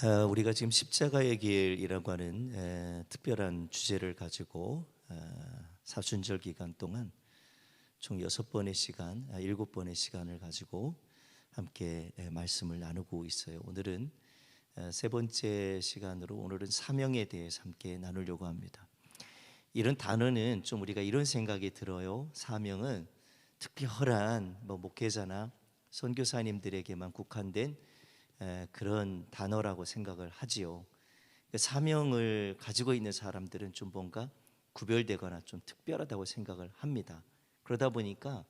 우리가 지금 십자가의 길이라고 하는 특별한 주제를 가지고 사순절 기간 동안 총 6번의 시간, 7번의 시간을 가지고 함께 말씀을 나누고 있어요. 오늘은 세 번째 시간으로 오늘은 사명에 대해서 함께 나누려고 합니다. 이런 단어는 좀 우리가 이런 생각이 들어요. 사명은 특별한 목회자나 선교사님들에게만 국한된 그런 단어라고 생각을 하지요. 사명을 가지고 있는 사람들은 좀 뭔가 구별되거나 좀 특별하다고 생각을 합니다. 그러다 보니까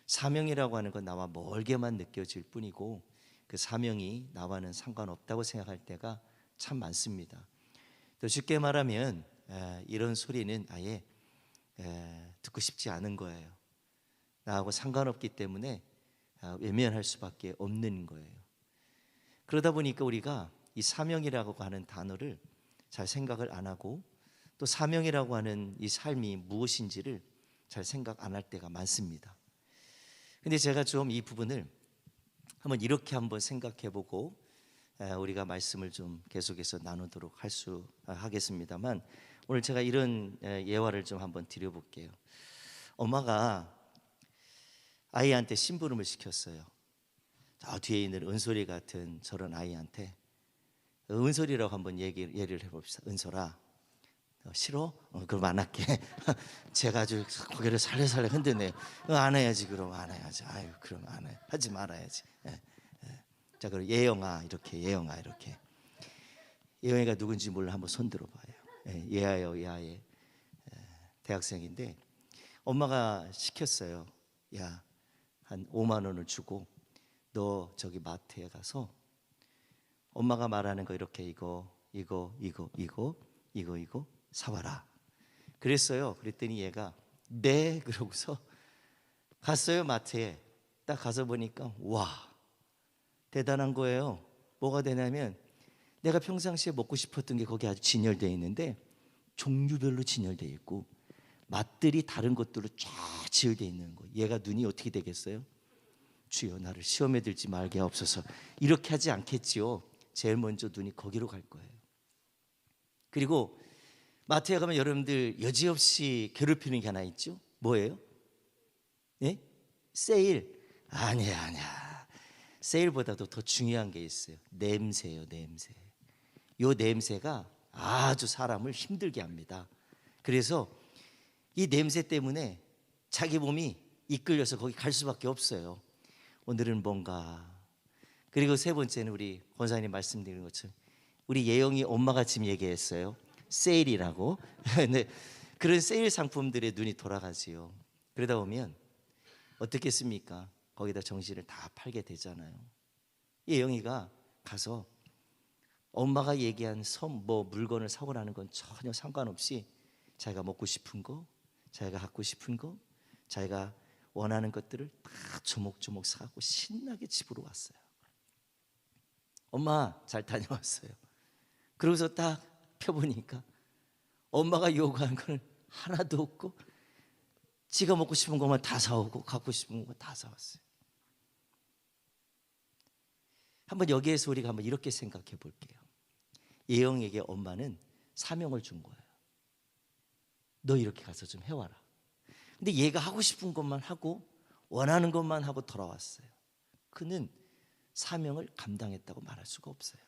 사명이라고 하는 건 나와 멀게만 느껴질 뿐이고 그 사명이 나와는 상관없다고 생각할 때가 참 많습니다. 또 쉽게 말하면 이런 소리는 아예 듣고 싶지 않은 거예요. 나하고 상관없기 때문에 외면할 수밖에 없는 거예요. 그러다 보니까 우리가 이 사명이라고 하는 단어를 잘 생각을 안 하고 또 사명이라고 하는 이 삶이 무엇인지를 잘 생각 안 할 때가 많습니다. 근데 제가 좀 이 부분을 한번 이렇게 한번 생각해 보고 우리가 말씀을 좀 계속해서 나누도록 하겠습니다만, 오늘 제가 이런 예화를 좀 한번 드려볼게요. 엄마가 아이한테 심부름을 시켰어요. 저 뒤에 있는 은솔이 같은 저런 아이한테 은솔이라고 한번 예를 해봅시다. 은솔아, 싫어? 그럼 안 할게. 제가 아주 고개를 살려살려 흔드네. 안 해야지. 그럼 안 해야지. 아유, 그럼 안 해. 하지 말아야지. 자, 그럼 예영아 이렇게. 예영이가 누군지 몰라. 한번 손 들어봐요. 예아요, 예아예. 대학생인데 엄마가 시켰어요. 야, 한 5만 원을 주고 너 저기 마트에 가서 엄마가 말하는 거 이렇게 이거 사와라. 그랬어요. 그랬더니 얘가 네 그러고서 갔어요. 마트에 딱 가서 보니까 와, 대단한 거예요. 뭐가 되냐면 내가 평상시에 먹고 싶었던 게 거기 아주 진열되어 있는데 종류별로 진열되어 있고 맛들이 다른 것들로 쫙 지어되어 있는 거. 얘가 눈이 어떻게 되겠어요? 주여 나를 시험에 들지 말게 하옵소서. 이렇게 하지 않겠지요. 제일 먼저 눈이 거기로 갈 거예요. 그리고 마트에 가면 여러분들 여지없이 괴롭히는 게 하나 있죠. 뭐예요? 네? 세일. 아니야. 세일보다도 더 중요한 게 있어요. 냄새예요. 냄새. 요 냄새가 아주 사람을 힘들게 합니다. 그래서 이 냄새 때문에 자기 몸이 이끌려서 거기 갈 수밖에 없어요. 오늘은 뭔가. 그리고 세 번째는 우리 권사님 말씀드린 것처럼 우리 예영이 엄마가 지금 얘기했어요. 세일이라고. 근데 그런 세일 상품들에 눈이 돌아가지요. 그러다 보면 어떻겠습니까? 거기다 정신을 다 팔게 되잖아요. 예영이가 가서 엄마가 얘기한 물건을 사고 나는 건 전혀 상관없이 자기가 먹고 싶은 거, 자기가 갖고 싶은 거, 자기가 원하는 것들을 다 조목조목 사고 신나게 집으로 왔어요. 엄마 잘 다녀왔어요. 그러고서 딱 펴보니까 엄마가 요구한 건 하나도 없고 지가 먹고 싶은 것만 다 사오고 갖고 싶은 거 다 사왔어요. 한번 여기에서 우리가 한번 이렇게 생각해 볼게요. 예영에게 엄마는 사명을 준 거예요. 너 이렇게 가서 좀 해와라. 근데 얘가 하고 싶은 것만 하고 원하는 것만 하고 돌아왔어요. 그는 사명을 감당했다고 말할 수가 없어요.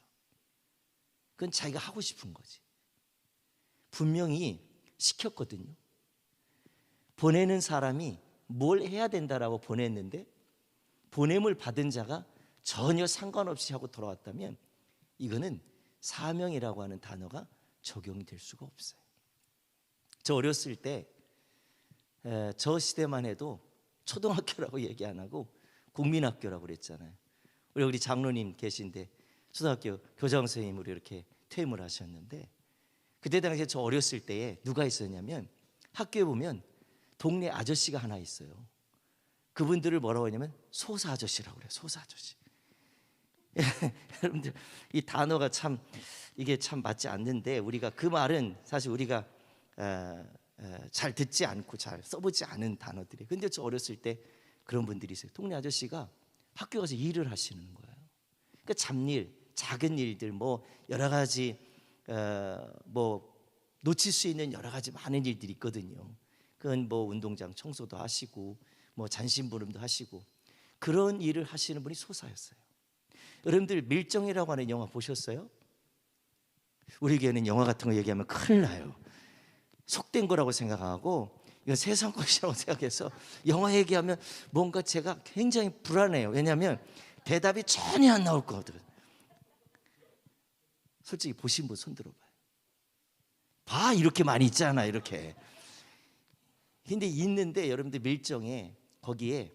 그건 자기가 하고 싶은 거지. 분명히 시켰거든요. 보내는 사람이 뭘 해야 된다라고 보냈는데 보냄을 받은 자가 전혀 상관없이 하고 돌아왔다면 이거는 사명이라고 하는 단어가 적용이 될 수가 없어요. 저 어렸을 때 저 시대만 해도 초등학교라고 얘기 안 하고 국민학교라고 그랬잖아요. 우리 장로님 계신데 초등학교 교장 선생님으로 이렇게 퇴임을 하셨는데 그때 당시에 저 어렸을 때에 누가 있었냐면 학교에 보면 동네 아저씨가 하나 있어요. 그분들을 뭐라고 하냐면 소사 아저씨라고 그래요. 소사 아저씨. 여러분들 이 단어가 참 이게 참 맞지 않는데 우리가 그 말은 사실 우리가 잘 듣지 않고 잘 써보지 않은 단어들이. 근데 저 어렸을 때 그런 분들이 있어요. 동네 아저씨가 학교 가서 일을 하시는 거예요. 그러니까 잡일, 작은 일들, 뭐 여러 가지 뭐 놓칠 수 있는 여러 가지 많은 일들이 있거든요. 그건 뭐 운동장 청소도 하시고 뭐 잔심부름도 하시고 그런 일을 하시는 분이 소사였어요. 여러분들 밀정이라고 하는 영화 보셨어요? 우리 교회는 영화 같은 거 얘기하면 큰일 나요. 속된 거라고 생각하고 이건 세상 것이라고 생각해서 영화 얘기하면 뭔가 제가 굉장히 불안해요. 왜냐하면 대답이 전혀 안 나올 거거든. 솔직히 보신 분 손 들어봐요. 봐, 이렇게 많이 있잖아, 이렇게. 근데 있는데 여러분들 밀정에 거기에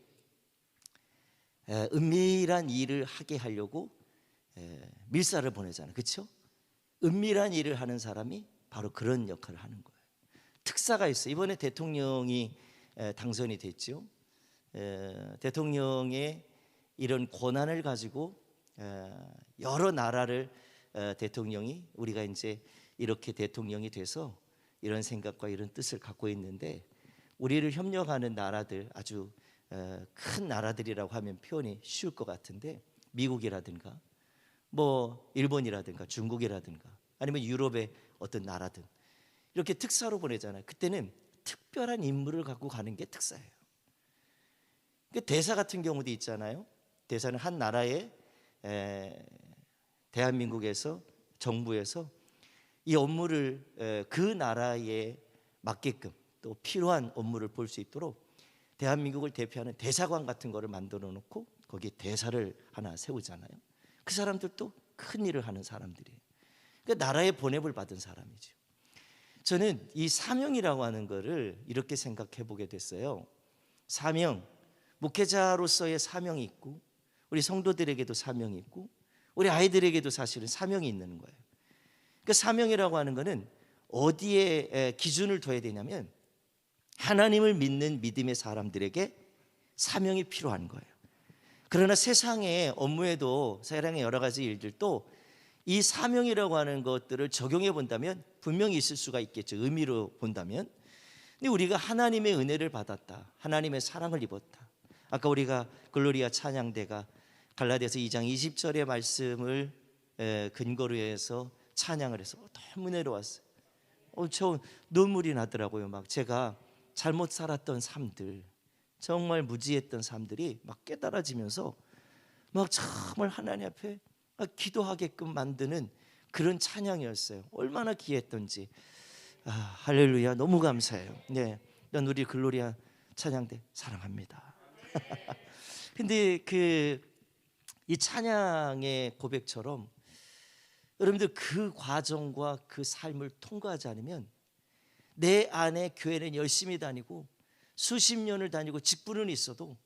은밀한 일을 하게 하려고 밀사를 보내잖아요. 그렇죠? 은밀한 일을 하는 사람이 바로 그런 역할을 하는 거예요. 특사가 있어요. 이번에 대통령이 당선이 됐죠. 대통령의 이런 권한을 가지고 여러 나라를 대통령이 우리가 이제 이렇게 대통령이 돼서 이런 생각과 이런 뜻을 갖고 있는데 우리를 협력하는 나라들 아주 큰 나라들이라고 하면 표현이 쉬울 것 같은데 미국이라든가 뭐 일본이라든가 중국이라든가 아니면 유럽의 어떤 나라든 이렇게 특사로 보내잖아요. 그때는 특별한 인물을 갖고 가는 게 특사예요. 대사 같은 경우도 있잖아요. 대사는 한 나라의 대한민국에서 정부에서 이 업무를 그 나라에 맞게끔 또 필요한 업무를 볼 수 있도록 대한민국을 대표하는 대사관 같은 거를 만들어 놓고 거기에 대사를 하나 세우잖아요. 그 사람들도 큰 일을 하는 사람들이에요. 그러니까 나라에 보냄을 받은 사람이죠. 저는 이 사명이라고 하는 거를 이렇게 생각해 보게 됐어요. 사명, 목회자로서의 사명이 있고 우리 성도들에게도 사명이 있고 우리 아이들에게도 사실은 사명이 있는 거예요. 그 사명이라고 하는 거는 어디에 기준을 둬야 되냐면 하나님을 믿는 믿음의 사람들에게 사명이 필요한 거예요. 그러나 세상의 업무에도 세상의 여러 가지 일들도 이 사명이라고 하는 것들을 적용해 본다면 분명히 있을 수가 있겠죠. 의미로 본다면. 근데 우리가 하나님의 은혜를 받았다. 하나님의 사랑을 입었다. 아까 우리가 글로리아 찬양대가 갈라디아서 2장 20절의 말씀을 근거로 해서 찬양을 해서 너무 은혜로웠어요. 저 눈물이 나더라고요. 막 제가 잘못 살았던 삶들, 정말 무지했던 삶들이 막 깨달아지면서 막 정말 하나님 앞에 기도하게끔 만드는 그런 찬양이었어요. 얼마나 귀했던지. 할렐루야, 너무 감사해요. 네, 난 우리 글로리아 찬양대 사랑합니다. 근데 이 찬양의 고백처럼 여러분들 그 과정과 그 삶을 통과하지 않으면 내 안에 교회는 열심히 다니고 수십 년을 다니고 직분은 있어도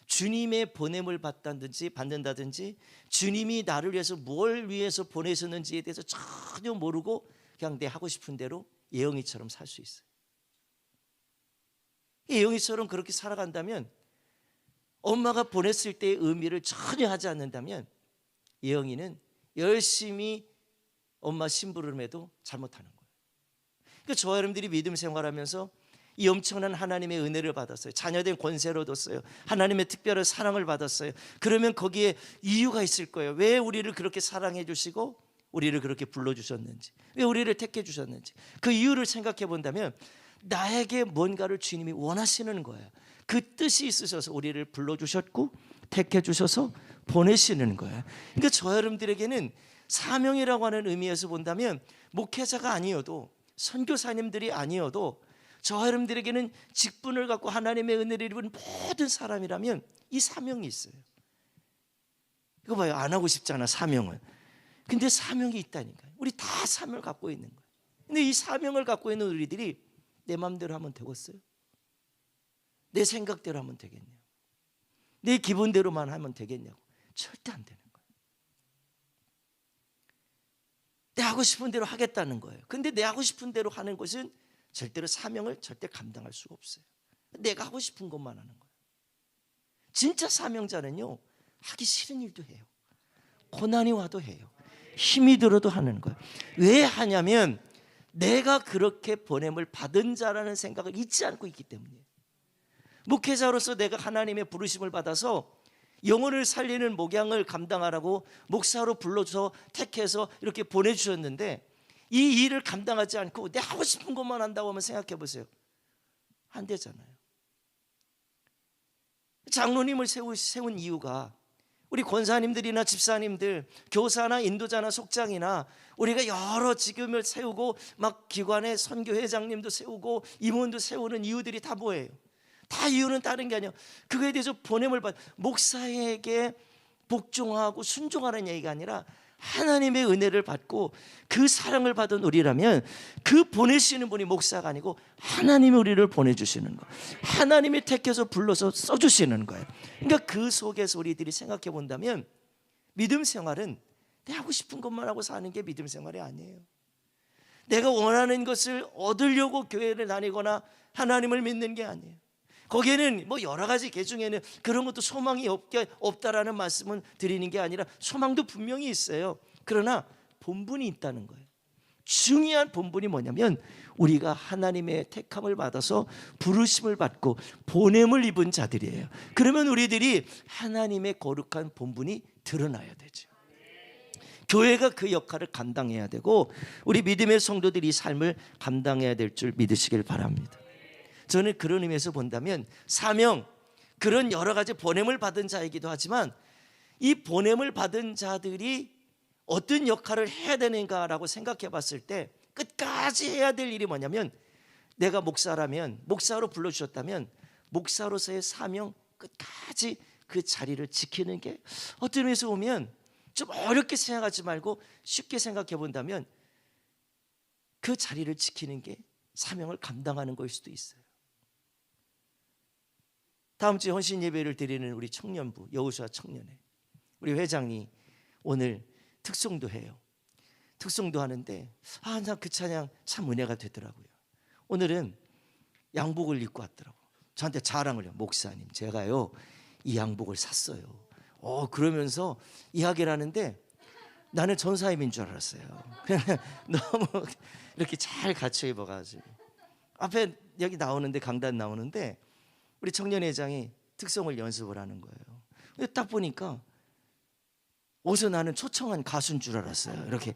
주님의 보냄을 받는다든지 주님이 나를 위해서 뭘 위해서 보내셨는지에 대해서 전혀 모르고 그냥 내 하고 싶은 대로 예영이처럼 살 수 있어요. 예영이처럼 그렇게 살아간다면 엄마가 보냈을 때의 의미를 전혀 하지 않는다면 예영이는 열심히 엄마 심부름해도 잘못하는 거예요. 그러니까 저와 여러분들이 믿음 생활하면서 이 엄청난 하나님의 은혜를 받았어요. 자녀된 권세를 얻었어요. 하나님의 특별한 사랑을 받았어요. 그러면 거기에 이유가 있을 거예요. 왜 우리를 그렇게 사랑해 주시고 우리를 그렇게 불러주셨는지, 왜 우리를 택해 주셨는지 그 이유를 생각해 본다면 나에게 뭔가를 주님이 원하시는 거예요. 그 뜻이 있으셔서 우리를 불러주셨고 택해 주셔서 보내시는 거예요. 그러니까 저 여러분들에게는 사명이라고 하는 의미에서 본다면 목회자가 아니어도 선교사님들이 아니어도 저 여러분들에게는 직분을 갖고 하나님의 은혜를 입은 모든 사람이라면 이 사명이 있어요. 이거 봐요. 안 하고 싶잖아, 사명은. 근데 사명이 있다니까요. 우리 다 사명을 갖고 있는 거예요. 근데 이 사명을 갖고 있는 우리들이 내 마음대로 하면 되겠어요? 내 생각대로 하면 되겠냐고, 내 기분대로만 하면 되겠냐고. 절대 안 되는 거예요. 내 하고 싶은 대로 하겠다는 거예요. 근데 내 하고 싶은 대로 하는 것은 절대로 사명을 절대 감당할 수가 없어요. 내가 하고 싶은 것만 하는 거예요. 진짜 사명자는요, 하기 싫은 일도 해요. 고난이 와도 해요. 힘이 들어도 하는 거예요. 왜 하냐면 내가 그렇게 보냄을 받은 자라는 생각을 잊지 않고 있기 때문이에요. 목회자로서 내가 하나님의 부르심을 받아서 영혼을 살리는 목양을 감당하라고 목사로 불러서 택해서 이렇게 보내주셨는데 이 일을 감당하지 않고 내 하고 싶은 것만 한다고 하면 생각해 보세요. 안 되잖아요. 장로님을 세운 이유가 우리 권사님들이나 집사님들, 교사나 인도자나 속장이나 우리가 여러 직임을 세우고 막 기관의 선교회장님도 세우고 임원도 세우는 이유들이 다 뭐예요? 다 이유는 다른 게 아니에요. 그거에 대해서 보냄을 받 목사에게 복종하고 순종하는 얘기가 아니라 하나님의 은혜를 받고 그 사랑을 받은 우리라면 그 보내시는 분이 목사가 아니고 하나님이 우리를 보내주시는 거예요. 하나님이 택해서 불러서 써주시는 거예요. 그러니까 그 속에서 우리들이 생각해 본다면 믿음 생활은 내 하고 싶은 것만 하고 사는 게 믿음 생활이 아니에요. 내가 원하는 것을 얻으려고 교회를 다니거나 하나님을 믿는 게 아니에요. 거기에는 뭐 여러 가지 개 중에는 그런 것도 소망이 없다라는 말씀은 드리는 게 아니라 소망도 분명히 있어요. 그러나 본분이 있다는 거예요. 중요한 본분이 뭐냐면 우리가 하나님의 택함을 받아서 부르심을 받고 보냄을 입은 자들이에요. 그러면 우리들이 하나님의 거룩한 본분이 드러나야 되죠. 교회가 그 역할을 감당해야 되고 우리 믿음의 성도들이 이 삶을 감당해야 될 줄 믿으시길 바랍니다. 저는 그런 의미에서 본다면 사명, 그런 여러 가지 보냄을 받은 자이기도 하지만 이 보냄을 받은 자들이 어떤 역할을 해야 되는가라고 생각해 봤을 때 끝까지 해야 될 일이 뭐냐면 내가 목사라면, 목사로 불러주셨다면 목사로서의 사명 끝까지 그 자리를 지키는 게 어떤 의미에서 보면 좀 어렵게 생각하지 말고 쉽게 생각해 본다면 그 자리를 지키는 게 사명을 감당하는 것일 수도 있어요. 다음 주에 헌신 예배를 드리는 우리 청년부 여호수아 청년회 우리 회장이 오늘 특송도 해요. 특송도 하는데 나 그 찬양 참 은혜가 되더라고요. 오늘은 양복을 입고 왔더라고요. 저한테 자랑을 해요. 목사님 제가요 이 양복을 샀어요. 그러면서 이야기를 하는데 나는 전사임인 줄 알았어요. 너무 이렇게 잘 갖춰 입어가지고 앞에 여기 나오는데 강단 나오는데 우리 청년회장이 특성을 연습을 하는 거예요. 딱 보니까 어디서 나는 초청한 가수인 줄 알았어요. 이렇게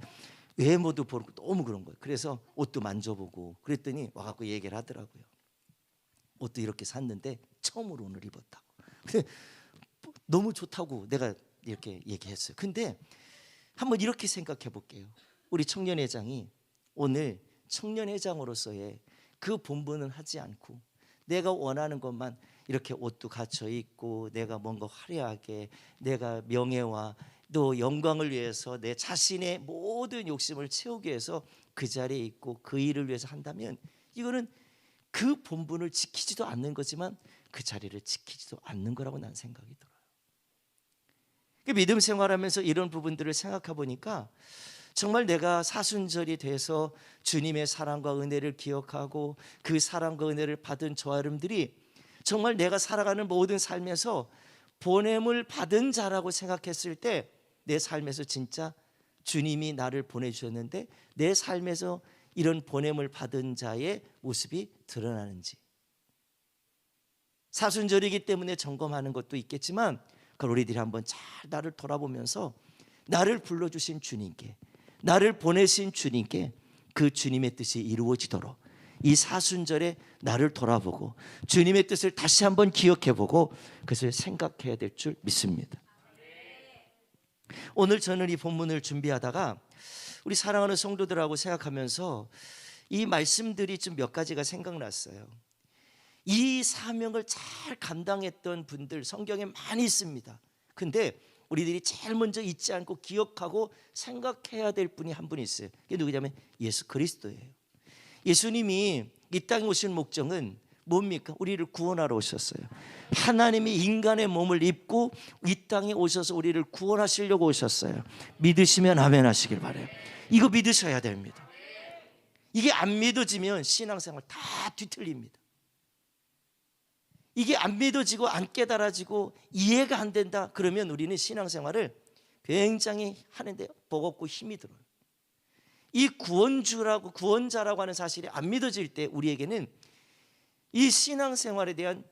외모도 보고 너무 그런 거예요. 그래서 옷도 만져보고 그랬더니 와갖고 얘기를 하더라고요. 옷도 이렇게 샀는데 처음으로 오늘 입었다고. 근데 너무 좋다고 내가 이렇게 얘기했어요. 근데 한번 이렇게 생각해 볼게요. 우리 청년회장이 오늘 청년회장으로서의 그 본분은 하지 않고 내가 원하는 것만 이렇게 옷도 갖춰 입고 내가 뭔가 화려하게 내가 명예와 또 영광을 위해서 내 자신의 모든 욕심을 채우기 위해서 그 자리에 있고 그 일을 위해서 한다면 이거는 그 본분을 지키지도 않는 거지만 그 자리를 지키지도 않는 거라고 난 생각이 들어요. 믿음 생활하면서 이런 부분들을 생각해 보니까 정말 내가 사순절이 돼서 주님의 사랑과 은혜를 기억하고 그 사랑과 은혜를 받은 저와 여러분들이 정말 내가 살아가는 모든 삶에서 보냄을 받은 자라고 생각했을 때 내 삶에서 진짜 주님이 나를 보내주셨는데 내 삶에서 이런 보냄을 받은 자의 모습이 드러나는지 사순절이기 때문에 점검하는 것도 있겠지만 그걸 우리들이 한번 잘 나를 돌아보면서 나를 불러주신 주님께 나를 보내신 주님께 그 주님의 뜻이 이루어지도록 이 사순절에 나를 돌아보고 주님의 뜻을 다시 한번 기억해보고 그것을 생각해야 될 줄 믿습니다. 오늘 저는 이 본문을 준비하다가 우리 사랑하는 성도들하고 생각하면서 이 말씀들이 좀 몇 가지가 생각났어요. 이 사명을 잘 감당했던 분들 성경에 많이 있습니다. 근데 우리들이 제일 먼저 잊지 않고 기억하고 생각해야 될 분이 한 분 있어요. 그게 누구냐면 예수 그리스도예요. 예수님이 이 땅에 오신 목적은 뭡니까? 우리를 구원하러 오셨어요. 하나님이 인간의 몸을 입고 이 땅에 오셔서 우리를 구원하시려고 오셨어요. 믿으시면 아멘 하시길 바라요. 이거 믿으셔야 됩니다. 이게 안 믿어지면 신앙생활 다 뒤틀립니다. 이게 안 믿어지고 안 깨달아지고 이해가 안 된다 그러면 우리는 신앙생활을 굉장히 하는데 버겁고 힘이 들어요. 이 구원자라고 하는 사실이 안 믿어질 때 우리에게는 이 신앙생활에 대한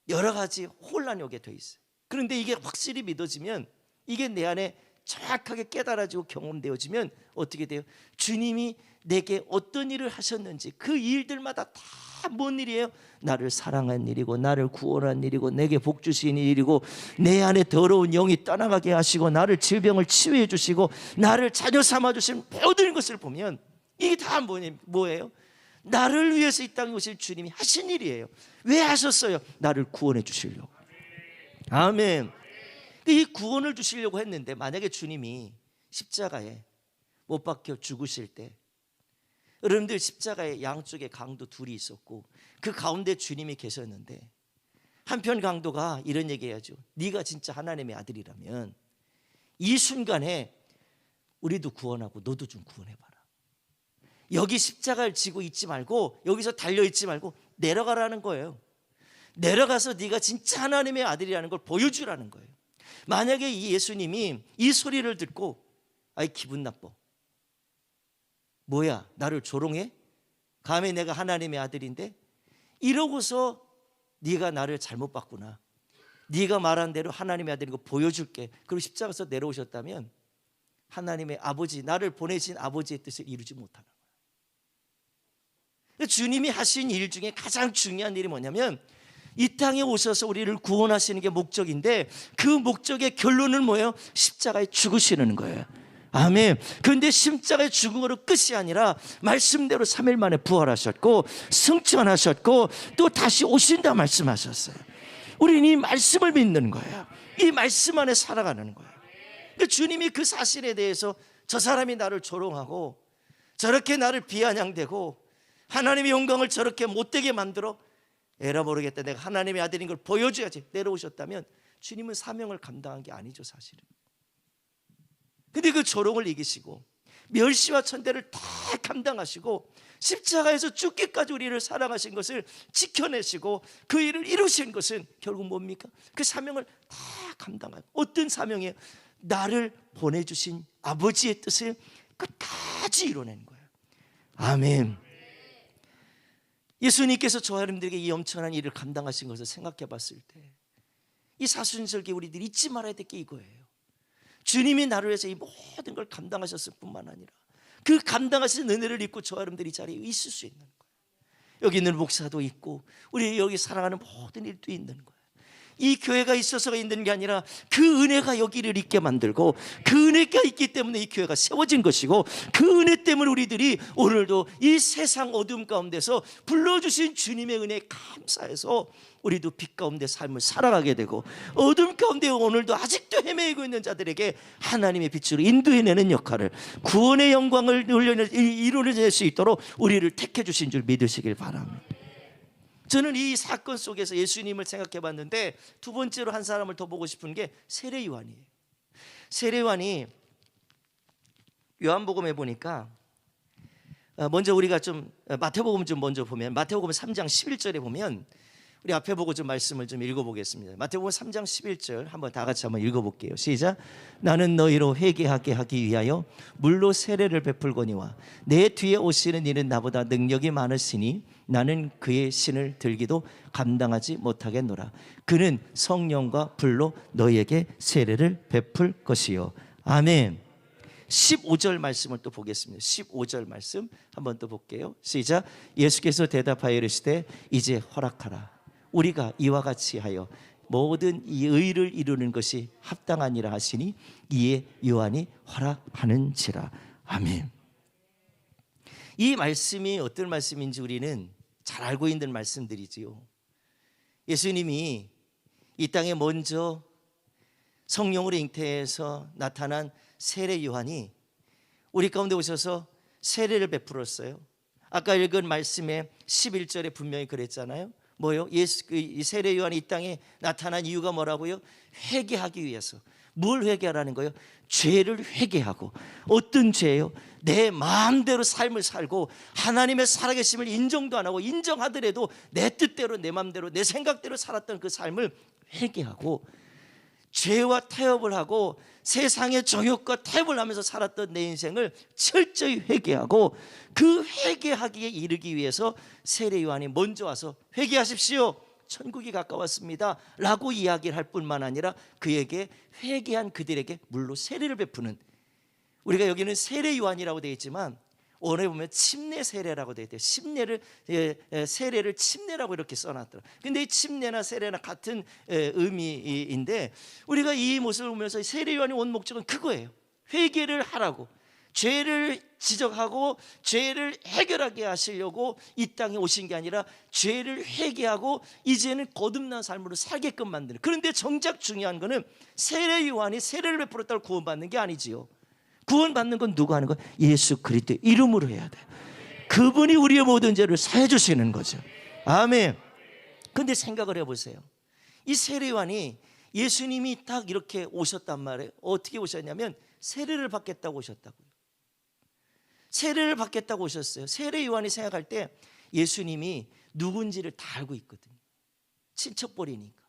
여러 가지 혼란이 오게 돼 있어요. 그런데 이게 확실히 믿어지면, 이게 내 안에 정확하게 깨달아지고 경험되어지면 어떻게 돼요? 주님이 내게 어떤 일을 하셨는지 그 일들마다 다 뭔 일이에요? 나를 사랑한 일이고, 나를 구원한 일이고, 내게 복 주신 일이고, 내 안에 더러운 영이 떠나가게 하시고, 나를 질병을 치유해 주시고, 나를 자녀 삼아 주신 모든 것을 보면 이게 다 뭐예요? 나를 위해서 이 땅에 오실 주님이 하신 일이에요. 왜 하셨어요? 나를 구원해 주시려고. 아멘. 이 구원을 주시려고 했는데, 만약에 주님이 십자가에 못 박혀 죽으실 때, 여러분들 십자가의 양쪽에 강도 둘이 있었고 그 가운데 주님이 계셨는데, 한편 강도가 이런 얘기해야죠. 네가 진짜 하나님의 아들이라면 이 순간에 우리도 구원하고 너도 좀 구원해봐라. 여기 십자가를 지고 있지 말고, 여기서 달려있지 말고 내려가라는 거예요. 내려가서 네가 진짜 하나님의 아들이라는 걸 보여주라는 거예요. 만약에 이 예수님이 이 소리를 듣고 아이 기분 나빠, 뭐야 나를 조롱해? 감히 내가 하나님의 아들인데? 이러고서 네가 나를 잘못 봤구나, 네가 말한 대로 하나님의 아들인 거 보여줄게, 그리고 십자가에서 내려오셨다면 하나님의 아버지, 나를 보내신 아버지의 뜻을 이루지 못하는 거예요. 주님이 하신 일 중에 가장 중요한 일이 뭐냐면, 이 땅에 오셔서 우리를 구원하시는 게 목적인데, 그 목적의 결론은 뭐예요? 십자가에 죽으시는 거예요. 아멘. 그런데 십자가의 죽음으로 끝이 아니라 말씀대로 3일 만에 부활하셨고 승천하셨고 또 다시 오신다 말씀하셨어요. 우리는 이 말씀을 믿는 거예요. 이 말씀 안에 살아가는 거예요. 주님이 그 사실에 대해서 저 사람이 나를 조롱하고 저렇게 나를 비아냥대고 하나님의 영광을 저렇게 못되게 만들어, 에라 모르겠다, 내가 하나님의 아들인 걸 보여줘야지 내려오셨다면 주님은 사명을 감당한 게 아니죠, 사실은. 근데 그 조롱을 이기시고 멸시와 천대를 다 감당하시고 십자가에서 죽기까지 우리를 사랑하신 것을 지켜내시고 그 일을 이루신 것은 결국 뭡니까? 그 사명을 다 감당한, 어떤 사명이에요? 나를 보내주신 아버지의 뜻을 끝까지 이뤄낸 거예요. 아멘. 예수님께서 저와 여러분들에게 이 엄청난 일을 감당하신 것을 생각해 봤을 때, 이 사순절기 우리들이 잊지 말아야 될 게 이거예요. 주님이 나를 위해서 이 모든 걸 감당하셨을 뿐만 아니라 그 감당하신 은혜를 입고 저와 여러분들이 이 자리에 있을 수 있는 거예요. 여기 있는 목사도 있고 우리 여기 사랑하는 모든 일도 있는 거예요. 이 교회가 있어서가 있는 게 아니라 그 은혜가 여기를 있게 만들고 그 은혜가 있기 때문에 이 교회가 세워진 것이고, 그 은혜 때문에 우리들이 오늘도 이 세상 어둠 가운데서 불러주신 주님의 은혜에 감사해서 우리도 빛 가운데 삶을 살아가게 되고, 어둠 가운데 오늘도 아직도 헤매고 있는 자들에게 하나님의 빛으로 인도해내는 역할을, 구원의 영광을 이루어낼 수 있도록 우리를 택해 주신 줄 믿으시길 바랍니다. 저는 이 사건 속에서 예수님을 생각해 봤는데, 두 번째로 한 사람을 더 보고 싶은 게 세례 요한이에요. 세례 요한이 요한복음에 보니까, 먼저 우리가 좀 마태복음 좀 먼저 보면, 마태복음 3장 11절에 보면, 우리 앞에 보고 좀 말씀을 좀 읽어보겠습니다. 마태복음 3장 11절 한번 다 같이 한번 읽어볼게요. 시작. 나는 너희로 회개하게 하기 위하여 물로 세례를 베풀거니와 내 뒤에 오시는 이는 나보다 능력이 많으시니 나는 그의 신을 들기도 감당하지 못하겠노라. 그는 성령과 불로 너희에게 세례를 베풀 것이요. 아멘. 15절 말씀을 또 보겠습니다. 15절 말씀 한번 또 볼게요. 시작. 예수께서 대답하여 이르시되 이제 허락하라. 우리가 이와 같이 하여 모든 이 의를 이루는 것이 합당하니라 하시니 이에 요한이 허락하는지라. 아멘. 이 말씀이 어떤 말씀인지 우리는 잘 알고 있는 말씀들이지요. 예수님이 이 땅에 먼저 성령으로 잉태해서 나타난 세례 요한이 우리 가운데 오셔서 세례를 베풀었어요. 아까 읽은 말씀에 11절에 분명히 그랬잖아요. 뭐요? 이 세례 요한이 이 땅에 나타난 이유가 뭐라고요? 회개하기 위해서. 뭘 회개하라는 거예요? 죄를 회개하고. 어떤 죄예요? 내 마음대로 삶을 살고 하나님의 살아계심을 인정도 안 하고, 인정하더라도 내 뜻대로 내 마음대로 내 생각대로 살았던 그 삶을 회개하고, 죄와 타협을 하고 세상의 정욕과 타협을 하면서 살았던 내 인생을 철저히 회개하고, 그 회개하기에 이르기 위해서 세례 요한이 먼저 와서 회개하십시오, 천국이 가까웠습니다 라고 이야기를 할 뿐만 아니라 그에게 회개한 그들에게 물로 세례를 베푸는, 우리가 여기는 세례 요한이라고 되어 있지만 원어에 보면 침례 세례라고 되어 있대요. 세례를 침례라고 이렇게 써놨더라. 근데 이 침례나 세례나 같은 의미인데, 우리가 이 모습을 보면서 세례 요한이 온 목적은 그거예요. 회개를 하라고, 죄를 지적하고 죄를 해결하게 하시려고 이 땅에 오신 게 아니라 죄를 회개하고 이제는 거듭난 삶으로 살게끔 만드는. 그런데 정작 중요한 거는 세례 요한이 세례를 베풀었다고 구원받는 게 아니지요. 구원받는 건 누가 하는 거예요? 예수 그리스도의 이름으로 해야 돼요. 그분이 우리의 모든 죄를 사해 주시는 거죠. 아멘. 그런데 생각을 해보세요. 이 세례 요한이 예수님이 딱 이렇게 오셨단 말이에요. 어떻게 오셨냐면 세례를 받겠다고 오셨다고요. 세례를 받겠다고 오셨어요. 세례 요한이 생각할 때 예수님이 누군지를 다 알고 있거든요. 친척벌이니까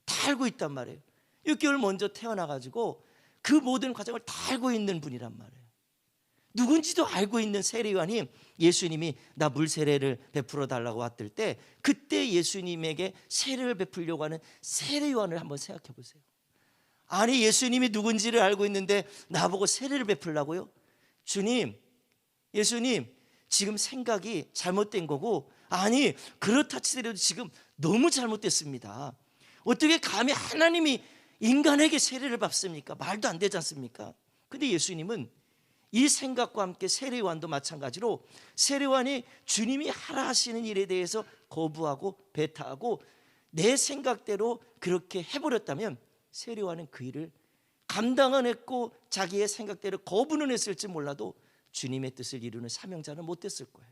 다 알고 있단 말이에요. 6개월 먼저 태어나가지고 그 모든 과정을 다 알고 있는 분이란 말이에요. 누군지도 알고 있는 세례 요한이 예수님이 나 물세례를 베풀어 달라고 왔을 때 그때 예수님에게 세례를 베풀려고 하는 세례 요한을 한번 생각해 보세요. 아니, 예수님이 누군지를 알고 있는데 나보고 세례를 베풀라고요? 주님, 예수님, 지금 생각이 잘못된 거고, 아니 그렇다 치더라도 지금 너무 잘못됐습니다. 어떻게 감히 하나님이 인간에게 세례를 받습니까? 말도 안 되지 않습니까? 근데 예수님은 이 생각과 함께 세례 요한도 마찬가지로 세례 요한이 주님이 하라 하시는 일에 대해서 거부하고 배타하고 내 생각대로 그렇게 해버렸다면 세례 요한은 그 일을 감당은 했고 자기의 생각대로 거부는 했을지 몰라도 주님의 뜻을 이루는 사명자는 못 됐을 거예요.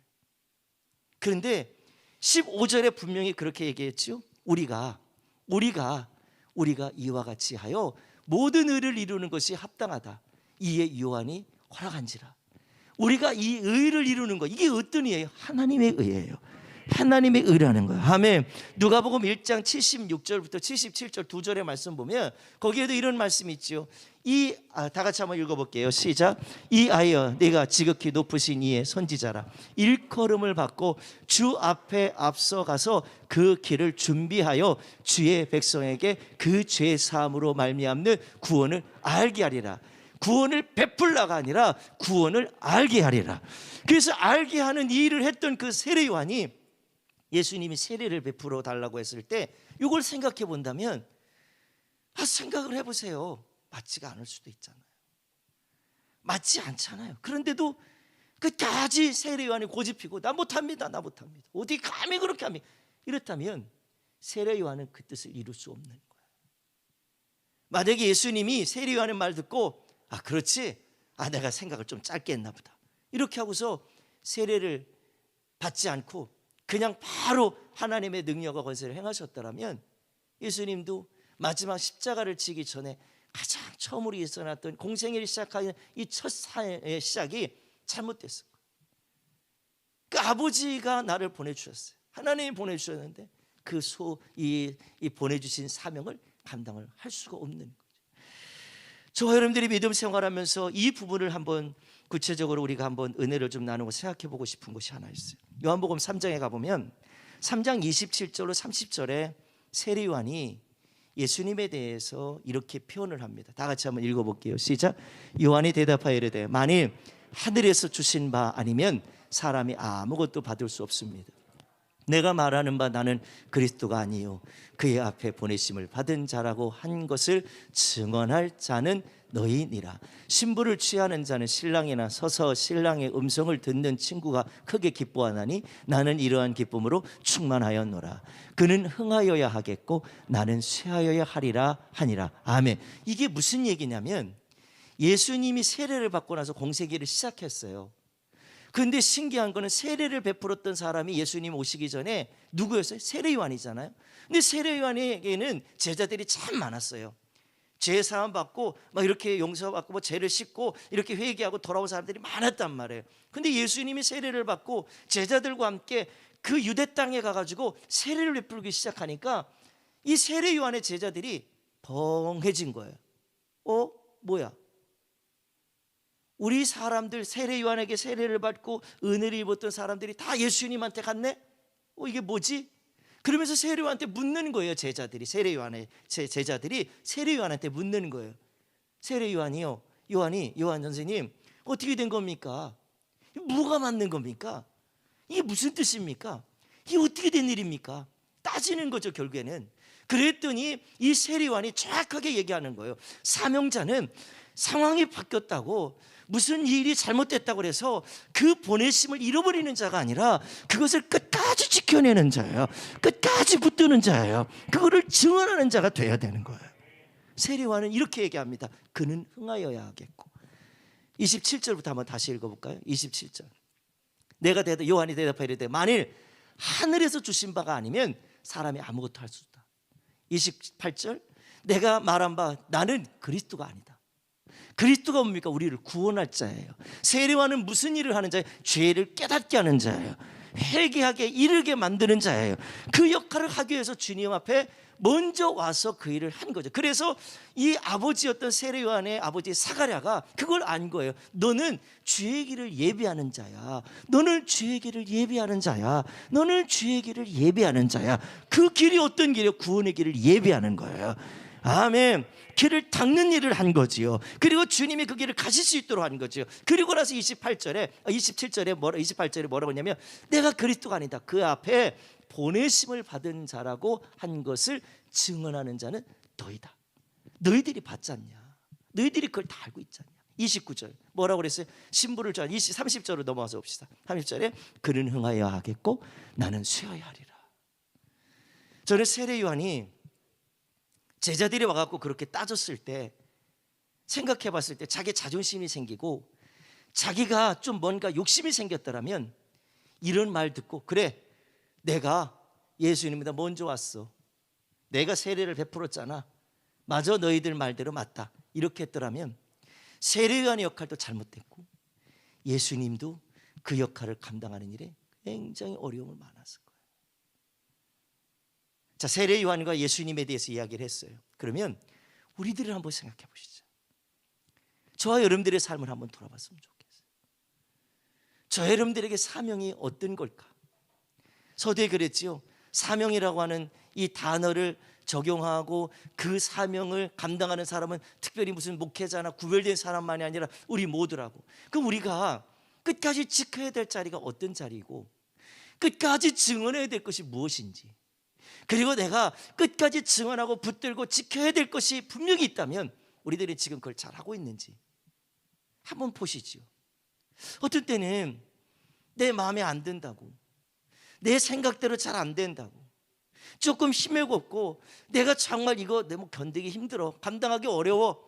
그런데 15절에 분명히 그렇게 얘기했죠. 우리가 이와 같이 하여 모든 의를 이루는 것이 합당하다. 이에 요한이 허락한지라. 우리가 이 의를 이루는 것, 이게 어떤 의예요? 하나님의 의예요. 하나님의 의라는 거예요. 아멘. 누가복음 1장 76절부터 77절 두 절의 말씀 보면 거기에도 이런 말씀이 있죠. 다 같이 한번 읽어볼게요. 시작. 이 아이여, 내가 지극히 높으신 이의 선지자라. 일컬음을 받고 주 앞에 앞서가서 그 길을 준비하여 주의 백성에게 그 죄 사함으로 말미암는 구원을 알게 하리라. 구원을 베풀라가 아니라 구원을 알게 하리라. 그래서 알게 하는 이 일을 했던 그 세례 요한이 예수님이 세례를 베풀어 달라고 했을 때 이걸 생각해 본다면 생각을 해보세요. 맞지가 않을 수도 있잖아요. 맞지 않잖아요. 그런데도 끝까지 세례 요한이 고집피고 나 못합니다. 어디 감히 그렇게 합니까? 이렇다면 세례 요한은 그 뜻을 이룰 수 없는 거예요. 만약에 예수님이 세례 요한의 말 듣고 그렇지, 내가 생각을 좀 짧게 했나 보다 이렇게 하고서 세례를 받지 않고 그냥 바로 하나님의 능력과 권세를 행하셨더라면 예수님도 마지막 십자가를 지기 전에 가장 처음으로 일어났던 공생애를 시작하는 이 첫 사의 시작이 잘못됐어요. 그 아버지가 나를 보내주셨어요. 하나님이 보내주셨는데 이 보내주신 사명을 감당을 할 수가 없는 거죠. 저와 여러분들이 믿음 생활하면서 이 부분을 한번 구체적으로 우리가 한번 은혜를 좀 나누고 생각해 보고 싶은 것이 하나 있어요. 요한복음 3장에 가보면 3장 27절로 30절에 세례 요한이 예수님에 대해서 이렇게 표현을 합니다. 다 같이 한번 읽어볼게요. 시작. 요한이 대답하여 이르되 만일 하늘에서 주신 바 아니면 사람이 아무것도 받을 수 없습니다. 내가 말하는 바 나는 그리스도가 아니요 그의 앞에 보내심을 받은 자라고 한 것을 증언할 자는 너희니라. 신부를 취하는 자는 신랑이나 서서 신랑의 음성을 듣는 친구가 크게 기뻐하나니 나는 이러한 기쁨으로 충만하였노라. 그는 흥하여야 하겠고 나는 쇠하여야 하리라 하니라. 아멘. 이게 무슨 얘기냐면 예수님이 세례를 받고 나서 공생애를 시작했어요. 그런데 신기한 거는 세례를 베풀었던 사람이 예수님 오시기 전에 누구였어요? 세례 요한이잖아요. 근데 세례 요한에게는 제자들이 참 많았어요. 죄 사함 받고 막 이렇게 용서받고 죄를 씻고 이렇게 회개하고 돌아온 사람들이 많았단 말이에요. 근데 예수님이 세례를 받고 제자들과 함께 그 유대 땅에 가가지고 세례를 베풀기 시작하니까 이 세례 요한의 제자들이 벙해진 거예요. 뭐야? 우리 사람들 세례 요한에게 세례를 받고 은혜를 입었던 사람들이 다 예수님한테 갔네? 이게 뭐지? 그러면서 세례요한한테 묻는 거예요. 제자들이 세례요한한테 묻는 거예요. 세례요한이요, 요한 선생님, 어떻게 된 겁니까? 뭐가 맞는 겁니까? 이게 무슨 뜻입니까? 이게 어떻게 된 일입니까? 따지는 거죠, 결국에는. 그랬더니 이 세례요한이 정확하게 얘기하는 거예요. 사명자는 상황이 바뀌었다고, 무슨 일이 잘못됐다고 해서 그 보내심을 잃어버리는 자가 아니라 그것을 끝까지 지켜내는 자예요. 끝까지 붙드는 자예요. 그거를 증언하는 자가 돼야 되는 거예요. 세례요한은 이렇게 얘기합니다. 그는 흥하여야 하겠고. 27절부터 한번 다시 읽어볼까요? 27절. 요한이 대답하여 이르되 만일 하늘에서 주신 바가 아니면 사람이 아무것도 할 수 없다. 28절. 내가 말한 바 나는 그리스도가 아니다. 그리스도가 뭡니까? 우리를 구원할 자예요. 세례요한은 무슨 일을 하는 자예요? 죄를 깨닫게 하는 자예요. 회개하게 이르게 만드는 자예요. 그 역할을 하기 위해서 주님 앞에 먼저 와서 그 일을 한 거죠. 그래서 이 아버지였던 세례요한의 아버지 사가랴가 그걸 안 거예요. 너는 주의 길을 예비하는 자야. 너는 주의 길을 예비하는 자야. 너는 주의 길을 예비하는 자야. 그 길이 어떤 길이에요? 구원의 길을 예비하는 거예요. 아멘. 길을 닦는 일을 한 거지요. 그리고 주님이 그 길을 가실 수 있도록 한 거지요. 그리고 나서 27절에 뭐라고 했냐면 내가 그리스도가 아니다. 그 앞에 보내심을 받은 자라고 한 것을 증언하는 자는 너희다. 너희들이 받지 않냐? 너희들이 그걸 다 알고 있지 않냐? 29절 뭐라고 그랬어요? 신부를 좋아하는 30절로 넘어가서 봅시다. 30절에 그는 흥하여야 하겠고 나는 쇠하여야 하리라. 저는 세례요한이 제자들이 와갖고 그렇게 따졌을 때, 생각해 봤을 때 자기 자존심이 생기고 자기가 좀 뭔가 욕심이 생겼더라면 이런 말 듣고 그래 내가 예수님보다 먼저 왔어. 내가 세례를 베풀었잖아. 맞아, 너희들 말대로 맞다. 이렇게 했더라면 세례요한의 역할도 잘못됐고 예수님도 그 역할을 감당하는 일에 굉장히 어려움을 많았을 거예요. 자, 세례요한과 예수님에 대해서 이야기를 했어요. 그러면 우리들을 한번 생각해 보시죠. 저와 여러분들의 삶을 한번 돌아봤으면 좋겠어요. 저 여러분들에게 사명이 어떤 걸까? 서두에 그랬지요. 사명이라고 하는 이 단어를 적용하고 그 사명을 감당하는 사람은 특별히 무슨 목회자나 구별된 사람만이 아니라 우리 모두라고. 그럼 우리가 끝까지 지켜야 될 자리가 어떤 자리이고 끝까지 증언해야 될 것이 무엇인지, 그리고 내가 끝까지 증언하고 붙들고 지켜야 될 것이 분명히 있다면 우리들이 지금 그걸 잘하고 있는지 한번 보시죠. 어떨 때는 내 마음에 안 든다고, 내 생각대로 잘 안 된다고, 조금 힘이 없고 내가 정말 이거 너무 견디기 힘들어, 감당하기 어려워,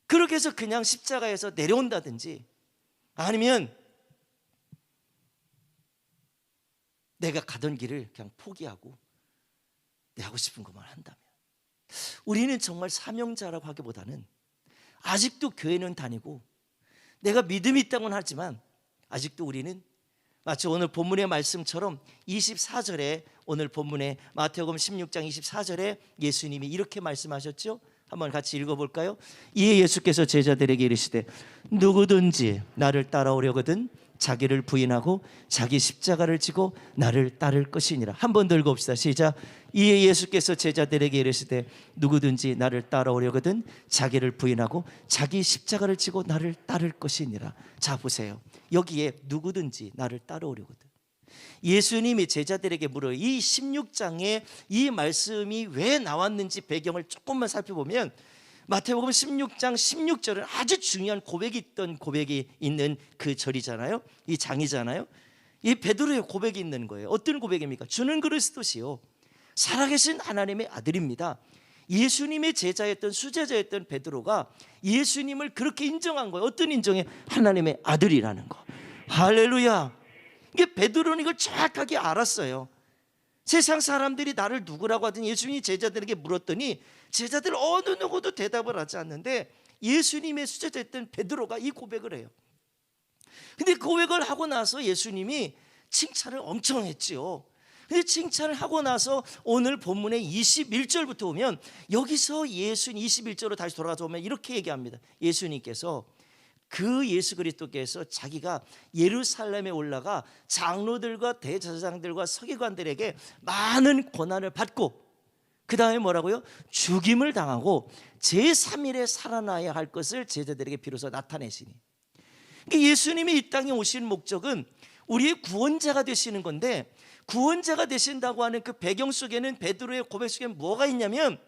그렇게 해서 그냥 십자가에서 내려온다든지 아니면 내가 가던 길을 그냥 포기하고 내 하고 싶은 것만 한다면 우리는 정말 사명자라고 하기보다는 아직도 교회는 다니고 내가 믿음이 있다고는 하지만 아직도 우리는 마치 오늘 본문의 말씀처럼 24절에, 오늘 본문의 마태복음 16장 24절에 예수님이 이렇게 말씀하셨죠. 한번 같이 읽어볼까요? 이에 예수께서 제자들에게 이르시되 누구든지 나를 따라오려거든 자기를 부인하고 자기 십자가를 지고 나를 따를 것이니라. 한 번 더 읽어봅시다. 시작. 이에 예수께서 제자들에게 이르시되 누구든지 나를 따라오려거든 자기를 부인하고 자기 십자가를 지고 나를 따를 것이니라. 자, 보세요. 여기에 누구든지 나를 따라오려거든, 예수님이 제자들에게 물어요. 이 16장에 이 말씀이 왜 나왔는지 배경을 조금만 살펴보면 마태복음 16장 16절은 아주 중요한 고백이 있는 그 절이잖아요. 이 장이잖아요. 이 베드로의 고백이 있는 거예요. 어떤 고백입니까? 주는 그리스도시요 살아계신 하나님의 아들입니다. 예수님의 제자였던 수제자였던 베드로가 예수님을 그렇게 인정한 거예요. 어떤 인정에? 하나님의 아들이라는 거. 할렐루야. 이게 베드로는 이걸 정확하게 알았어요. 세상 사람들이 나를 누구라고 하더니 예수님이 제자들에게 물었더니 제자들 어느 누구도 대답을 하지 않는데 예수님의 수제자였던 베드로가 이 고백을 해요. 근데 고백을 하고 나서 예수님이 칭찬을 엄청 했지요. 근데 칭찬을 하고 나서 오늘 본문의 21절부터 보면 여기서 예수님 21절로 다시 돌아가서 보면 이렇게 얘기합니다. 예수님께서 그 예수 그리스도께서 자기가 예루살렘에 올라가 장로들과 대제사장들과 서기관들에게 많은 고난을 받고 그 다음에 뭐라고요? 죽임을 당하고 제3일에 살아나야 할 것을 제자들에게 비로소 나타내시니, 그러니까 예수님이 이 땅에 오신 목적은 우리의 구원자가 되시는 건데, 구원자가 되신다고 하는 그 배경 속에는, 베드로의 고백 속에 뭐가 있냐면,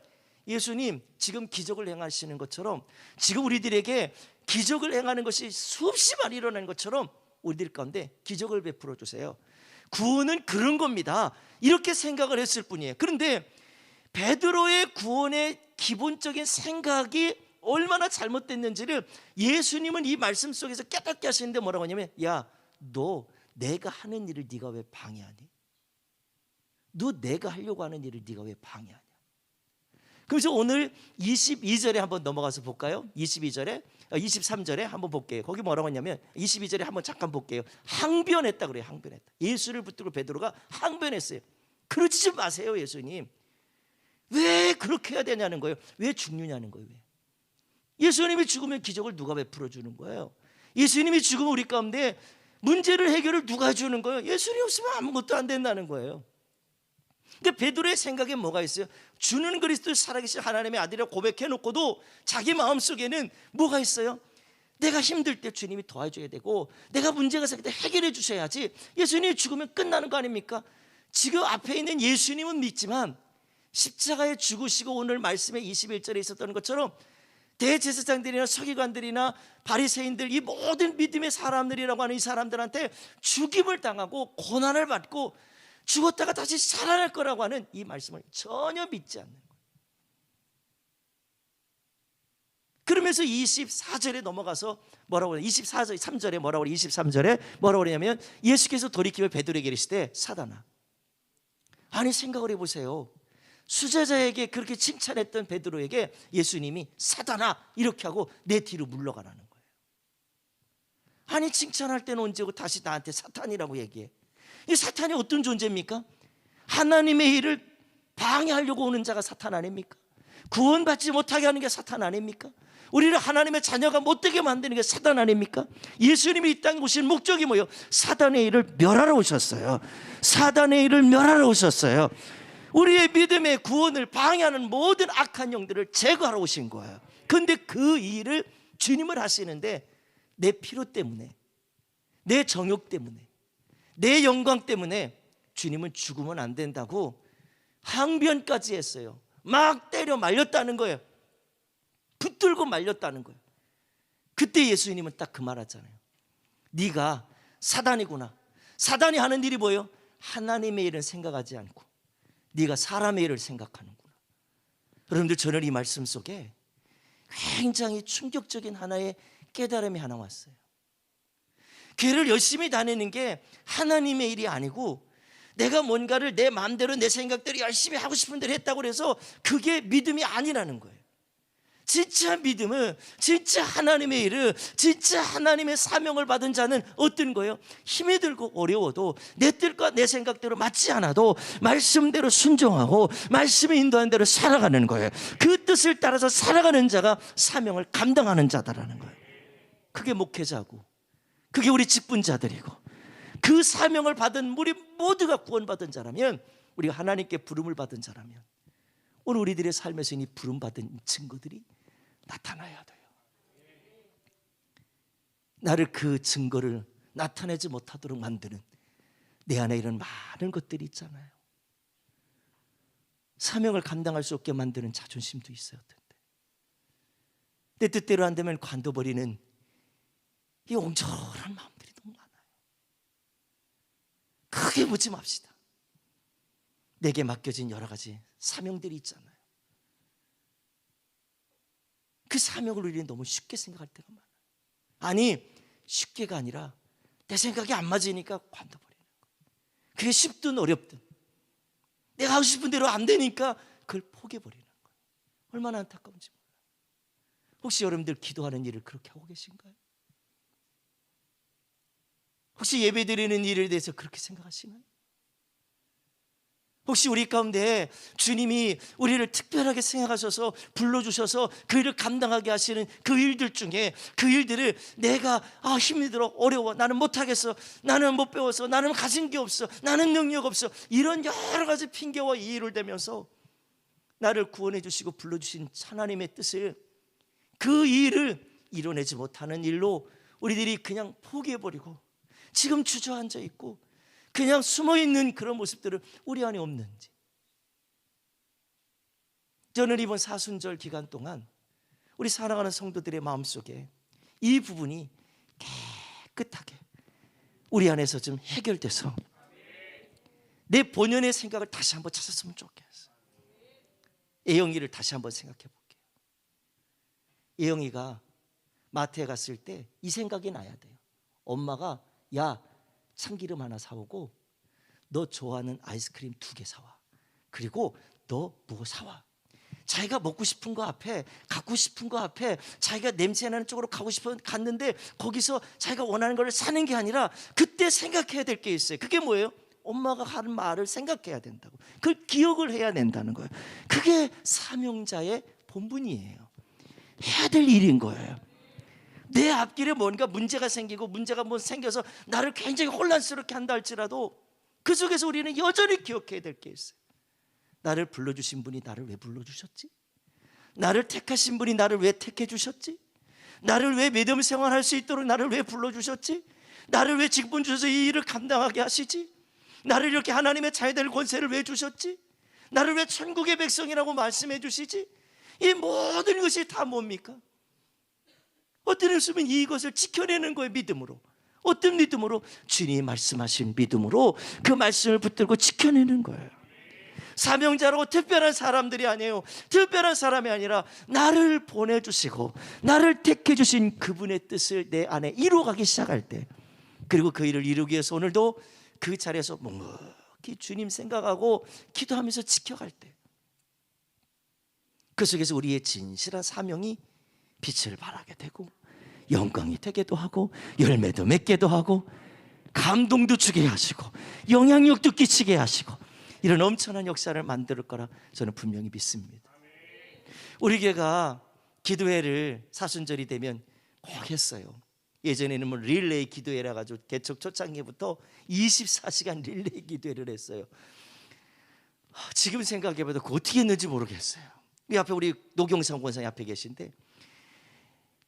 예수님 지금 기적을 행하시는 것처럼, 지금 우리들에게 기적을 행하는 것이 수없이 많이 일어나는 것처럼 우리들 가운데 기적을 베풀어 주세요. 구원은 그런 겁니다. 이렇게 생각을 했을 뿐이에요. 그런데 베드로의 구원의 기본적인 생각이 얼마나 잘못됐는지를 예수님은 이 말씀 속에서 깨닫게 하시는데 뭐라고 하냐면, 야, 너 내가 하는 일을 네가 왜 방해하니? 너 내가 하려고 하는 일을 네가 왜 방해하냐? 그래서 오늘 22절에 한번 넘어가서 볼까요? 23절에 한번 볼게요. 거기 뭐라고 하냐면 22절에 한번 잠깐 볼게요. 항변했다 그래요. 항변했다. 예수를 붙들고 베드로가 항변했어요. 그러지 좀 마세요, 예수님. 왜 그렇게 해야 되냐는 거예요. 왜 죽느냐는 거예요. 왜? 예수님이 죽으면 기적을 누가 베풀어 주는 거예요? 예수님이 죽으면 우리 가운데 문제를 해결을 누가 주는 거예요? 예수님 없으면 아무것도 안 된다는 거예요. 근데 베드로의 생각에 뭐가 있어요? 주는 그리스도 살아계신 하나님의 아들이라고 고백해놓고도 자기 마음속에는 뭐가 있어요? 내가 힘들 때 주님이 도와줘야 되고, 내가 문제가 생길 때 해결해 주셔야지, 예수님이 죽으면 끝나는 거 아닙니까? 지금 앞에 있는 예수님은 믿지만 십자가에 죽으시고 오늘 말씀의 21절에 있었던 것처럼 대제사장들이나 서기관들이나 바리새인들, 이 모든 믿음의 사람들이라고 하는 이 사람들한테 죽임을 당하고 고난을 받고 죽었다가 다시 살아날 거라고 하는 이 말씀을 전혀 믿지 않는 거예요. 그러면서 24절에 넘어가서 뭐라고 그래요? 24절 3절에 뭐라고 그래요? 23절에 뭐라고 그러냐면, 예수께서 돌이키며 베드로에게 이르시되, 사단아. 아니, 생각을 해보세요. 수제자에게 그렇게 칭찬했던 베드로에게 예수님이 사단아 이렇게 하고 내 뒤로 물러가라는 거예요. 아니, 칭찬할 때는 언제고 다시 나한테 사탄이라고 얘기해? 이 사탄이 어떤 존재입니까? 하나님의 일을 방해하려고 오는 자가 사탄 아닙니까? 구원받지 못하게 하는 게 사탄 아닙니까? 우리를 하나님의 자녀가 못되게 만드는 게 사탄 아닙니까? 예수님이 이 땅에 오신 목적이 뭐예요? 사단의 일을 멸하러 오셨어요. 사단의 일을 멸하러 오셨어요. 우리의 믿음의 구원을 방해하는 모든 악한 영들을 제거하러 오신 거예요. 그런데 그 일을 주님을 하시는데 내 필요 때문에, 내 정욕 때문에, 내 영광 때문에 주님은 죽으면 안 된다고 항변까지 했어요. 막 때려 말렸다는 거예요. 붙들고 말렸다는 거예요. 그때 예수님은 딱 그 말 하잖아요. 네가 사단이구나. 사단이 하는 일이 뭐예요? 하나님의 일은 생각하지 않고 네가 사람의 일을 생각하는구나. 여러분들, 저는 이 말씀 속에 굉장히 충격적인 하나의 깨달음이 하나 왔어요. 교회를 열심히 다니는 게 하나님의 일이 아니고, 내가 뭔가를 내 마음대로 내 생각대로 열심히 하고 싶은 대로 했다고 해서 그게 믿음이 아니라는 거예요. 진짜 믿음은, 진짜 하나님의 일을, 진짜 하나님의 사명을 받은 자는 어떤 거예요? 힘이 들고 어려워도 내 뜻과 내 생각대로 맞지 않아도 말씀대로 순종하고 말씀이 인도하는 대로 살아가는 거예요. 그 뜻을 따라서 살아가는 자가 사명을 감당하는 자다라는 거예요. 그게 목회자고, 그게 우리 직분자들이고, 그 사명을 받은 우리 모두가 구원받은 자라면, 우리가 하나님께 부름을 받은 자라면, 오늘 우리들의 삶에서 이 부름받은 증거들이 나타나야 돼요. 나를 그 증거를 나타내지 못하도록 만드는 내 안에 이런 많은 것들이 있잖아요. 사명을 감당할 수 없게 만드는 자존심도 있어야 텐데, 내 뜻대로 안 되면 관둬버리는 이 옹졸한 마음들이 너무 많아요. 크게 묻지 맙시다. 내게 맡겨진 여러 가지 사명들이 있잖아요. 그 사명을 우리는 너무 쉽게 생각할 때가 많아요. 아니, 쉽게가 아니라 내 생각이 안 맞으니까 관둬버리는 거예요. 그게 쉽든 어렵든 내가 하고 싶은 대로 안 되니까 그걸 포기해버리는 거예요. 얼마나 안타까운지 몰라요. 혹시 여러분들 기도하는 일을 그렇게 하고 계신가요? 혹시 예배드리는 일에 대해서 그렇게 생각하시나요? 혹시 우리 가운데 주님이 우리를 특별하게 생각하셔서 불러주셔서 그 일을 감당하게 하시는 그 일들 중에 그 일들을 내가 힘이 들어, 어려워, 나는 못하겠어, 나는 못 배워서, 나는 가진 게 없어, 나는 능력 없어, 이런 여러 가지 핑계와 이유를 대면서 나를 구원해 주시고 불러주신 하나님의 뜻을, 그 일을 이뤄내지 못하는 일로 우리들이 그냥 포기해버리고 지금 주저앉아 있고 그냥 숨어있는 그런 모습들은 우리 안에 없는지. 저는 이번 사순절 기간 동안 우리 사랑하는 성도들의 마음속에 이 부분이 깨끗하게 우리 안에서 좀 해결돼서 내 본연의 생각을 다시 한번 찾았으면 좋겠어요. 예영이를 다시 한번 생각해 볼게요. 예영이가 마트에 갔을 때 이 생각이 나야 돼요. 엄마가 야, 참기름 하나 사오고 너 좋아하는 아이스크림 2개 사와. 그리고 너 뭐 사와. 자기가 먹고 싶은 거 앞에, 갖고 싶은 거 앞에 자기가 냄새나는 쪽으로 가고 싶어 갔는데 거기서 자기가 원하는 걸 사는 게 아니라 그때 생각해야 될 게 있어요. 그게 뭐예요? 엄마가 하는 말을 생각해야 된다고. 그걸 기억을 해야 된다는 거예요. 그게 사명자의 본분이에요. 해야 될 일인 거예요. 내 앞길에 뭔가 문제가 생기고 문제가 뭐 생겨서 나를 굉장히 혼란스럽게 한다 할지라도 그 속에서 우리는 여전히 기억해야 될 게 있어요. 나를 불러주신 분이 나를 왜 불러주셨지? 나를 택하신 분이 나를 왜 택해 주셨지? 나를 왜 믿음 생활할 수 있도록 나를 왜 불러주셨지? 나를 왜 직분 주셔서 이 일을 감당하게 하시지? 나를 이렇게 하나님의 자녀될 권세를 왜 주셨지? 나를 왜 천국의 백성이라고 말씀해 주시지? 이 모든 것이 다 뭡니까? 어떤 의미는 이것을 지켜내는 거예요. 믿음으로. 어떤 믿음으로? 주님이 말씀하신 믿음으로 그 말씀을 붙들고 지켜내는 거예요. 사명자라고 특별한 사람들이 아니에요. 특별한 사람이 아니라 나를 보내주시고 나를 택해주신 그분의 뜻을 내 안에 이루어가기 시작할 때, 그리고 그 일을 이루기 위해서 오늘도 그 자리에서 묵묵히 주님 생각하고 기도하면서 지켜갈 때, 그 속에서 우리의 진실한 사명이 빛을 발하게 되고 영광이 되기도 하고 열매도 맺기도 하고 감동도 주게 하시고 영향력도 끼치게 하시고 이런 엄청난 역사를 만들 거라 저는 분명히 믿습니다. 우리 교회가 기도회를 사순절이 되면 꼭 했어요. 예전에는 뭐 릴레이 기도회라 가지고 개척 초창기부터 24시간 릴레이 기도회를 했어요. 지금 생각해봐도 그거 어떻게 했는지 모르겠어요. 이 앞에 우리 노경상 권사님 앞에 계신데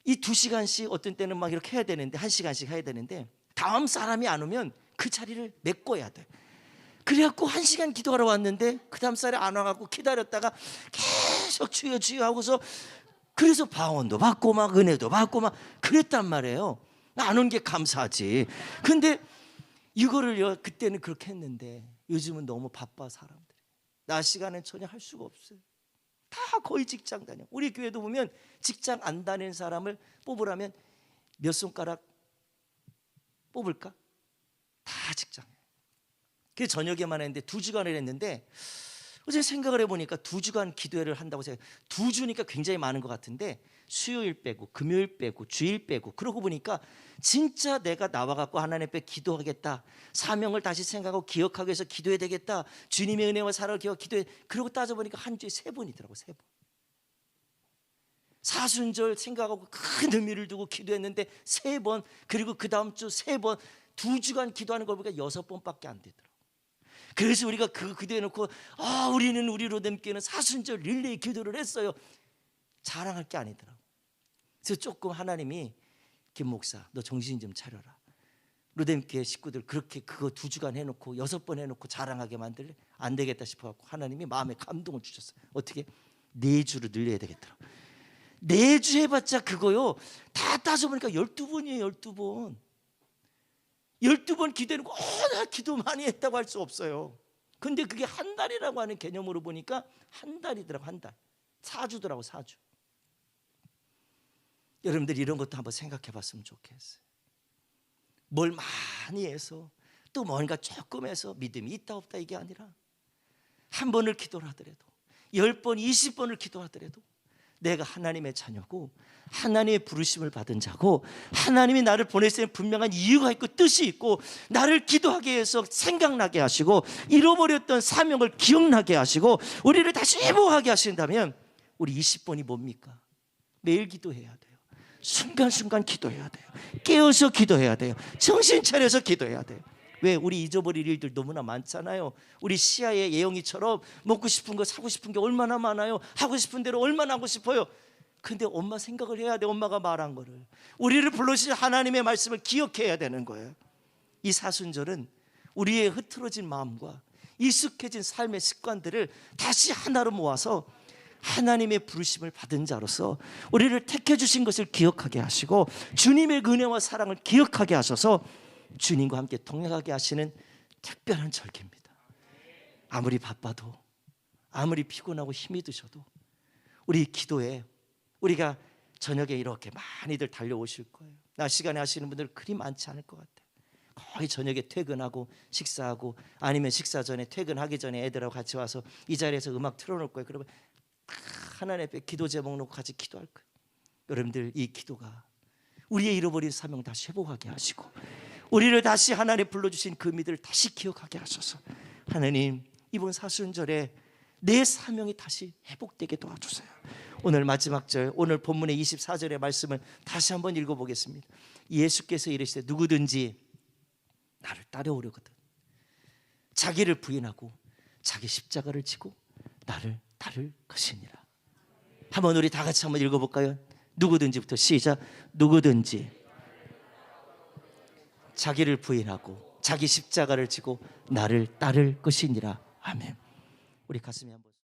이 2시간씩 어떤 때는 막 이렇게 해야 되는데 1시간씩 해야 되는데 다음 사람이 안 오면 그 자리를 메꿔야 돼. 그래갖고 1시간 기도하러 왔는데 그 다음 사람이 안 와갖고 기다렸다가 계속 주여 주여 하고서 그래서 방언도 받고 막 은혜도 받고 막 그랬단 말이에요. 안 온 게 감사하지. 근데 이거를요, 그때는 그렇게 했는데 요즘은 너무 바빠 사람들이. 낮 시간엔 전혀 할 수가 없어요. 다 거의 직장 다녀. 우리 교회도 보면 직장 안 다니는 사람을 뽑으라면 몇 손가락 뽑을까? 다 직장이에요. 그래서 저녁에만 했는데 2주간을 했는데 어제 생각을 해보니까 2주간 기도회를 한다고 생각해요. 2주니까 굉장히 많은 것 같은데 수요일 빼고 금요일 빼고 주일 빼고 그러고 보니까 진짜 내가 나와갖고 하나님 앞에 기도하겠다, 사명을 다시 생각하고 기억하기 위해서 기도해야 되겠다, 주님의 은혜와 사랑을 기억 기도해, 그러고 따져보니까 한 주에 3번이더라고. 3번. 사순절 생각하고 큰 의미를 두고 기도했는데 3번, 그리고 그 다음 주 3번, 2주간 기도하는 걸 보니까 6번밖에 안 되더라고. 그래서 우리가 그 기도해놓고 우리는 우리 로뎀교회는 사순절 릴레이 기도를 했어요. 자랑할 게 아니더라고. 그래서 조금 하나님이 김 목사 너 정신 좀 차려라. 로뎀교회 식구들 그렇게 그거 2주간 해놓고 6번 해놓고 자랑하게 만들래? 안 되겠다 싶어갖고 하나님이 마음에 감동을 주셨어요. 어떻게? 4주로 늘려야 되겠더라고. 4주 해봤자 그거요, 다 따져보니까 12번이에요. 12번. 12번 기도해놓고 나 기도 많이 했다고 할 수 없어요. 근데 그게 한 달이라고 하는 개념으로 보니까 한 달이더라고. 한 달. 4주더라고. 4주. 여러분들 이런 것도 한번 생각해 봤으면 좋겠어요. 뭘 많이 해서 또 뭔가 조금 해서 믿음이 있다 없다 이게 아니라 한 번을 기도를 하더라도 10번 20번을 기도하더라도 내가 하나님의 자녀고 하나님의 부르심을 받은 자고 하나님이 나를 보냈을 때 분명한 이유가 있고 뜻이 있고 나를 기도하게 해서 생각나게 하시고 잃어버렸던 사명을 기억나게 하시고 우리를 다시 회복하게 하신다면 우리 20번이 뭡니까? 매일 기도해야 돼요. 순간순간 기도해야 돼요. 깨어서 기도해야 돼요. 정신 차려서 기도해야 돼요. 왜? 우리 잊어버릴 일들 너무나 많잖아요. 우리 시야의 예영이처럼 먹고 싶은 거 사고 싶은 게 얼마나 많아요. 하고 싶은 대로 얼마나 하고 싶어요. 근데 엄마 생각을 해야 돼. 엄마가 말한 거를. 우리를 불러주신 하나님의 말씀을 기억해야 되는 거예요. 이 사순절은 우리의 흐트러진 마음과 익숙해진 삶의 습관들을 다시 하나로 모아서 하나님의 부르심을 받은 자로서 우리를 택해 주신 것을 기억하게 하시고 주님의 은혜와 사랑을 기억하게 하셔서 주님과 함께 동행하게 하시는 특별한 절기입니다. 아무리 바빠도 아무리 피곤하고 힘이 드셔도 우리 기도에 우리가 저녁에 이렇게 많이들 달려오실 거예요. 낮 시간에 하시는 분들 그리 많지 않을 것 같아요. 거의 저녁에 퇴근하고 식사하고 아니면 식사 전에 퇴근하기 전에 애들하고 같이 와서 이 자리에서 음악 틀어놓을 거예요. 그러면 하나님 앞에 기도 제목 놓고 같이 기도할 거예요. 여러분들 이 기도가 우리의 잃어버린 사명 다시 회복하게 하시고 우리를 다시 하나님 불러주신 그 믿음을 다시 기억하게 하셔서 하나님 이번 사순절에 내 사명이 다시 회복되게 도와주세요. 오늘 마지막 절 오늘 본문의 24절의 말씀을 다시 한번 읽어보겠습니다. 예수께서 이르시되 누구든지 나를 따라오려거든 자기를 부인하고 자기 십자가를 지고 나를 따를 것이니라. 한번 우리 다 같이 한번 읽어볼까요? 누구든지부터 시작. 누구든지 자기를 부인하고 자기 십자가를 지고 나를 따를 것이니라. 아멘. 우리 가슴에 한번